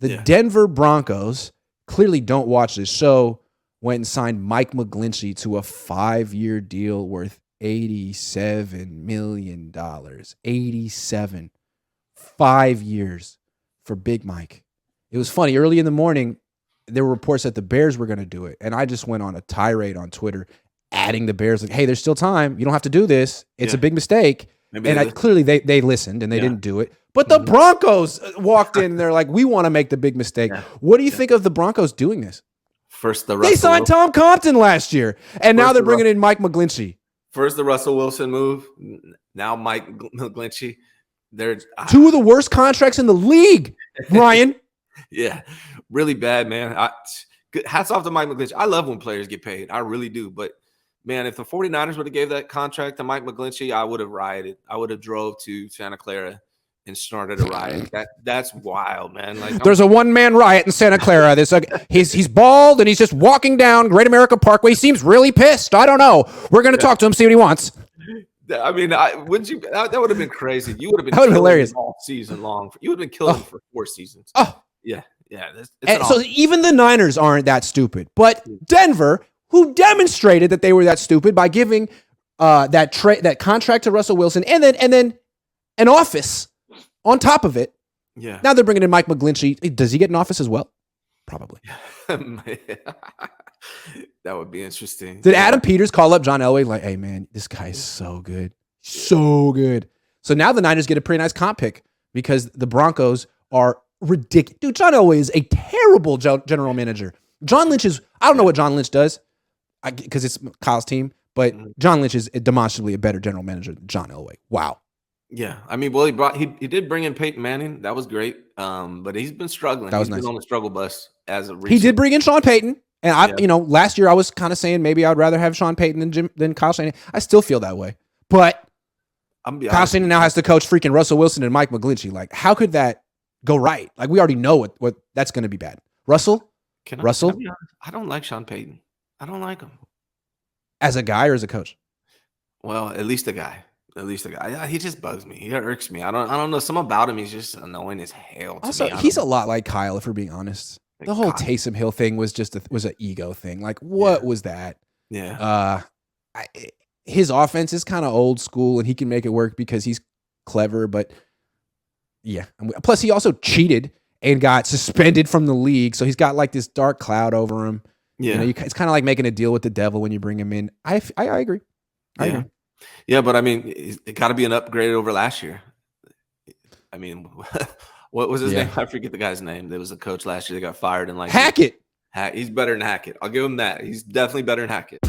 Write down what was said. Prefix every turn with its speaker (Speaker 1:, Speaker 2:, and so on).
Speaker 1: The Denver Broncos clearly don't watch this show. Went and signed Mike McGlinchey to a 5-year deal worth $87 million. 87. 5 years for Big Mike. It was funny. Early in the morning, there were reports that the Bears were going to do it. And I just went on a tirade on Twitter, adding the Bears like, hey, there's still time. You don't have to do this. It's a big mistake. Clearly they listened and they didn't do it. But the Broncos walked in and they're like, we want to make the big mistake. Yeah. What do you think of the Broncos doing this?
Speaker 2: First,
Speaker 1: they signed Tom Compton last year, and now they're bringing in Mike McGlinchey.
Speaker 2: First, the Russell Wilson move. Now, Mike McGlinchey. They're
Speaker 1: two of the worst contracts in the league, Ryan.
Speaker 2: Yeah, really bad, man. Hats off to Mike McGlinchey. I love when players get paid. I really do. But, man, if the 49ers would have gave that contract to Mike McGlinchey, I would have rioted. I would have drove to Santa Clara and started a riot. That's wild, man. Like,
Speaker 1: there's a one-man riot in Santa Clara. He's bald and he's just walking down Great America Parkway. He seems really pissed. I don't know. We're going to talk to him, see what he wants.
Speaker 2: I mean, wouldn't you? That would have been crazy. You would have been
Speaker 1: hilarious
Speaker 2: all season long. You would have been killing him for 4 seasons.
Speaker 1: Oh,
Speaker 2: yeah.
Speaker 1: So even the Niners aren't that stupid, but Denver, who demonstrated that they were that stupid by giving that contract to Russell Wilson and then an office on top of it.
Speaker 2: Yeah.
Speaker 1: Now they're bringing in Mike McGlinchey. Does he get an office as well? Probably.
Speaker 2: That would be interesting.
Speaker 1: Did Adam Peters call up John Elway like, hey, man, this guy is so good. So good. So now the Niners get a pretty nice comp pick because the Broncos are ridiculous. Dude, John Elway is a terrible general manager. John Lynch is, I don't know what John Lynch does because it's Kyle's team, but John Lynch is demonstrably a better general manager than John Elway. Wow.
Speaker 2: Yeah, I mean, well, he did bring in Peyton Manning. That was great. But he's been struggling. He's been on the struggle bus as of recent.
Speaker 1: He did bring in Sean Payton, and last year I was kind of saying maybe I'd rather have Sean Payton than Kyle Shanahan. I still feel that way, but Kyle Shanahan now has to coach freaking Russell Wilson and Mike McGlinchey. Like, how could that go right? Like, we already know what that's going to be bad. Russell,
Speaker 2: I don't like Sean Payton. I don't like him
Speaker 1: as a guy or as a coach.
Speaker 2: Well, at least a guy. He just bugs me. He irks me. I don't know. Something about him. He's just annoying as hell.
Speaker 1: Also, he's a lot like Kyle, if we're being honest. The whole Taysom Hill thing was just an ego thing. Like, what was that?
Speaker 2: Yeah.
Speaker 1: His offense is kind of old school, and he can make it work because he's clever. But yeah, plus he also cheated and got suspended from the league, so he's got like this dark cloud over him.
Speaker 2: Yeah,
Speaker 1: it's kind of like making a deal with the devil when you bring him in. I agree. I agree.
Speaker 2: Yeah, but I mean, it got to be an upgrade over last year. I mean, what was his name? I forget the guy's name. There was a coach last year that got fired and like
Speaker 1: Hackett.
Speaker 2: He's better than Hackett. I'll give him that. He's definitely better than Hackett.